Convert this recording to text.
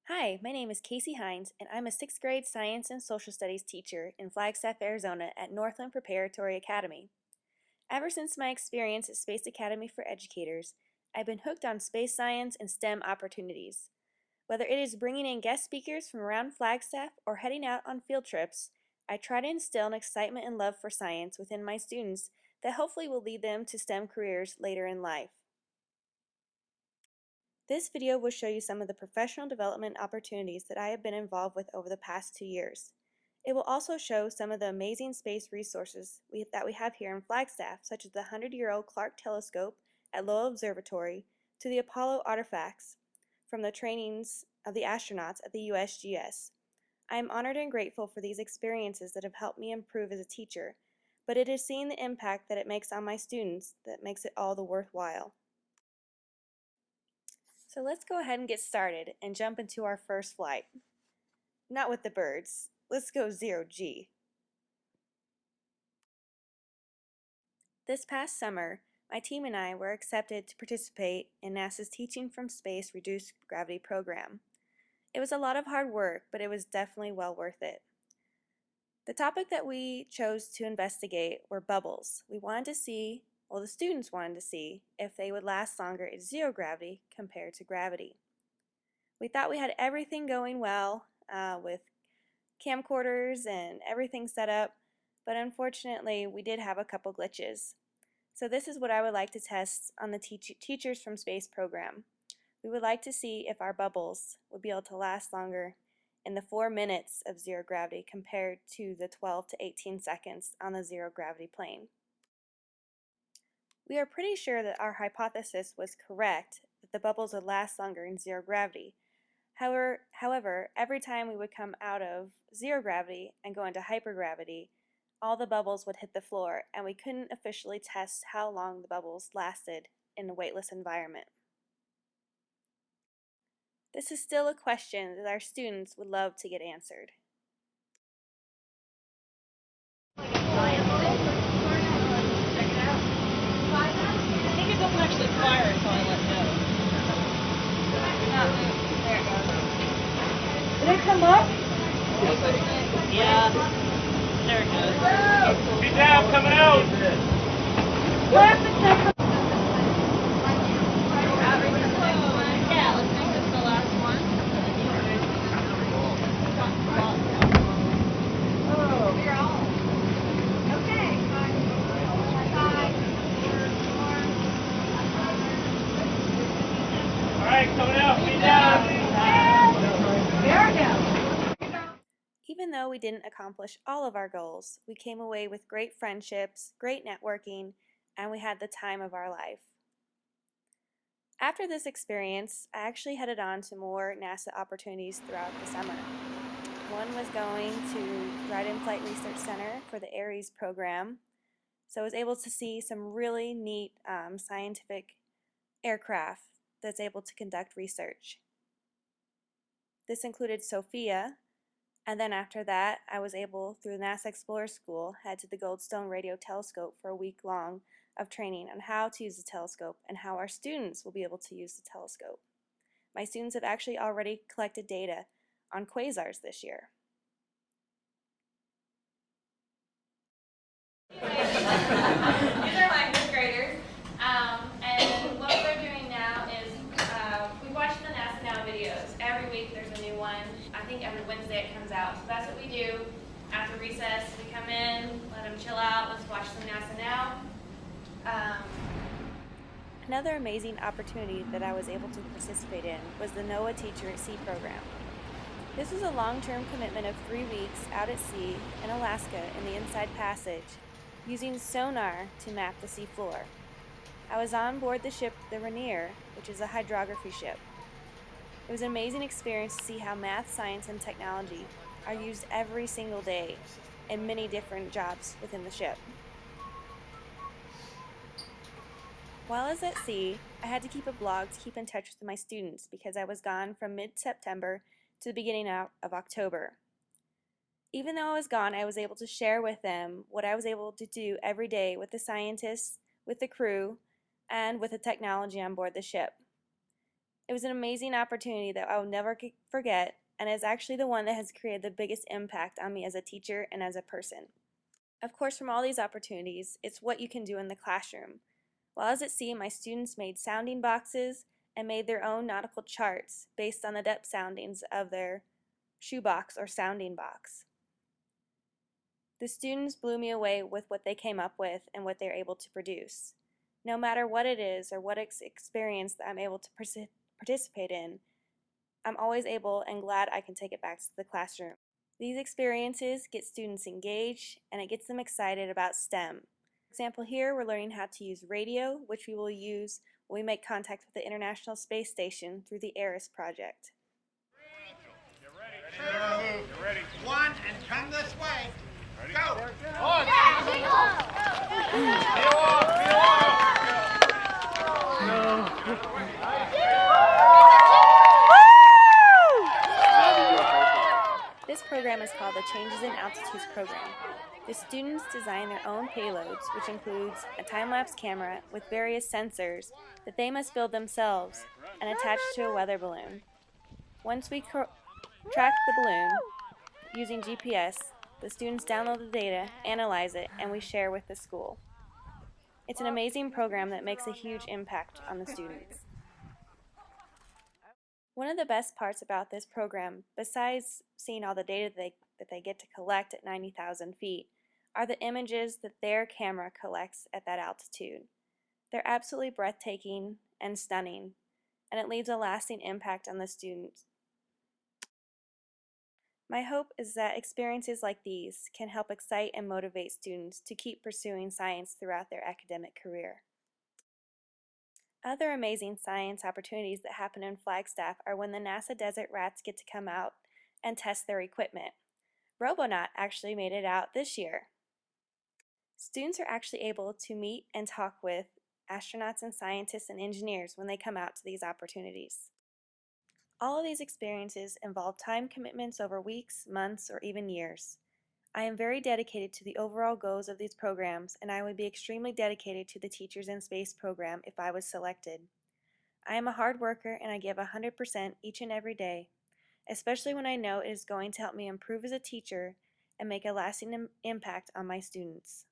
Hi, my name is Kaci Heins, and I'm a 6th grade science and social studies teacher in Flagstaff, Arizona at Northland Preparatory Academy. Ever since my experience at Space Academy for Educators, I've been hooked on space science and STEM opportunities. Whether it is bringing in guest speakers from around Flagstaff or heading out on field trips, I try to instill an excitement and love for science within my students that hopefully will lead them to STEM careers later in life. This video will show you some of the professional development opportunities that I have been involved with over the past 2 years. It will also show some of the amazing space resources that we have here in Flagstaff, such as the 100-year-old Clark Telescope at Lowell Observatory to the Apollo artifacts from the trainings of the astronauts at the USGS. I am honored and grateful for these experiences that have helped me improve as a teacher, but it is seeing the impact that it makes on my students that makes it all the worthwhile. So let's go ahead and get started and jump into our first flight. Not with the birds. Let's go 0G. This past summer, my team and I were accepted to participate in NASA's Teaching from Space Reduced Gravity program. It was a lot of hard work, but it was definitely well worth it. The topic that we chose to investigate were bubbles. The students wanted to see if they would last longer at zero gravity compared to gravity. We thought we had everything going well with camcorders and everything set up, but unfortunately we did have a couple glitches. So this is what I would like to test on the Teachers from Space program. We would like to see if our bubbles would be able to last longer in the 4 minutes of zero gravity compared to the 12 to 18 seconds on the zero gravity plane. We are pretty sure that our hypothesis was correct, that the bubbles would last longer in zero gravity. However, every time we would come out of zero gravity and go into hypergravity, all the bubbles would hit the floor, and we couldn't officially test how long the bubbles lasted in a weightless environment. This is still a question that our students would love to get answered. I think it doesn't actually fire until I let go. There it goes. Did it come up? Yeah. There it goes. Be down, coming out! What happened to Yeah, let's make this the last one. Alright, coming out, be down! Even though we didn't accomplish all of our goals, we came away with great friendships, great networking, and we had the time of our life. After this experience, I actually headed on to more NASA opportunities throughout the summer. One was going to Dryden Flight Research Center for the Ares program, so I was able to see some really neat scientific aircraft that's able to conduct research. This included Sophia, and then after that, I was able, through the NASA Explorer School, head to the Goldstone Radio Telescope for a week long of training on how to use the telescope and how our students will be able to use the telescope. My students have actually already collected data on quasars this year. These are my 5th graders, and what we're doing now is we watch the NASA Now videos. Every week there's a new one. I think every Wednesday it comes out. So that's what we do. After recess, we come in, let them chill out, let's watch some NASA Now. Another amazing opportunity that I was able to participate in was the NOAA Teacher at Sea program. This was a long-term commitment of 3 weeks out at sea in Alaska in the Inside Passage, using sonar to map the seafloor. I was on board the ship the Rainier, which is a hydrography ship. It was an amazing experience to see how math, science, and technology are used every single day in many different jobs within the ship. While I was at sea, I had to keep a blog to keep in touch with my students because I was gone from mid-September to the beginning of October. Even though I was gone, I was able to share with them what I was able to do every day with the scientists, with the crew, and with the technology on board the ship. It was an amazing opportunity that I will never forget, and is actually the one that has created the biggest impact on me as a teacher and as a person. Of course, from all these opportunities, it's what you can do in the classroom. While I was at sea, my students made sounding boxes and made their own nautical charts based on the depth soundings of their shoebox or sounding box. The students blew me away with what they came up with and what they're able to produce. No matter what it is or what experience that I'm able to participate in, I'm always able and glad I can take it back to the classroom. These experiences get students engaged and it gets them excited about STEM. For example, here we're learning how to use radio, which we will use when we make contact with the International Space Station through the ARIS project. Get ready. Get ready. One, and come this way. Ready? Go. On. Feel off. Feel off. This program is called the Changes in Altitudes program. The students design their own payloads, which includes a time-lapse camera with various sensors that they must build themselves and attach to a weather balloon. Once we track the balloon using GPS, the students download the data, analyze it, and we share with the school. It's an amazing program that makes a huge impact on the students. One of the best parts about this program, besides seeing all the data that they get to collect at 90,000 feet, are the images that their camera collects at that altitude. They're absolutely breathtaking and stunning, and it leaves a lasting impact on the students. My hope is that experiences like these can help excite and motivate students to keep pursuing science throughout their academic career. Other amazing science opportunities that happen in Flagstaff are when the NASA Desert Rats get to come out and test their equipment. Robonaut actually made it out this year. Students are actually able to meet and talk with astronauts and scientists and engineers when they come out to these opportunities. All of these experiences involve time commitments over weeks, months, or even years. I am very dedicated to the overall goals of these programs, and I would be extremely dedicated to the Teachers in Space program if I was selected. I am a hard worker and I give 100% each and every day, especially when I know it is going to help me improve as a teacher and make a lasting impact on my students.